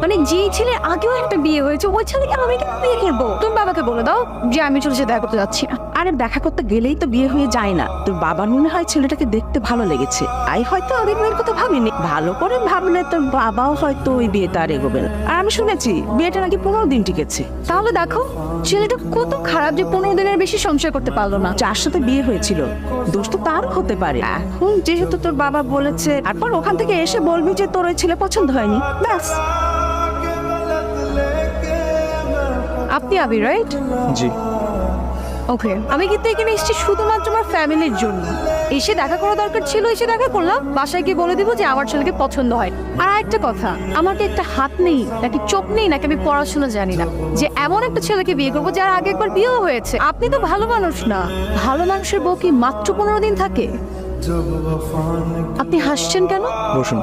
মানে যেই ছেলের আগেও একটা বিয়ে হয়েছে ওই ছেলেকে আমি কেন বিয়ে করবো? তুমি বাবাকে বলে দাও যে আমি চলে যেতে দেখা করতে যাচ্ছি না। আরে দেখা করতে গেলেই তো বিয়ে হয়ে যায় না। তোর বাবার মনে হয় ছেলেটাকে দেখতে ভালো লেগেছে, তাই হয়তো আগের বিয়ের কথা ভাবিনি। ভালো করে ভাবলে তোর বাবাও হয়তো ওই বিয়েটা আর এগোবে না। আর আমি শুনেছি বিয়েটা নাকি 15 দিন টিকেছে। তাহলে দেখো ছেলেটা কত খারাপ যে 15 দিনের বেশি সংসার করতে পারলো না। যার সাথে বিয়ে হয়েছিল দোষ তো তার হতে পারে। এখন যেহেতু তোর বাবা বলেছে, তারপর ওখান থেকে এসে বলবি যে তোর ওই ছেলে পছন্দ হয়নি, ব্যাস। আপনি আবির, রাইট? জি। ওকে, আমি কিন্তু এখানে এসেছি শুধুমাত্র আমার ফ্যামিলির জন্য। এসে দেখা করা দরকার ছিল, এসে দেখা করলাম। বাসায় গিয়ে বলে দিব যে আমার ছেলেকে পছন্দ হয়। আর একটা কথা, আমার কি একটা হাত নেই নাকি চোখ নেই নাকি আমি পড়াশোনা জানি না যে এমন একটা ছেলেকে বিয়ে করবো যার আগে একবার বিয়েও হয়েছে? আপনি তো ভালো মানুষ না। ভালো মানুষের বউ কি মাত্র 15 দিন থাকে? আপনি হাসছেন কেন? বসুন।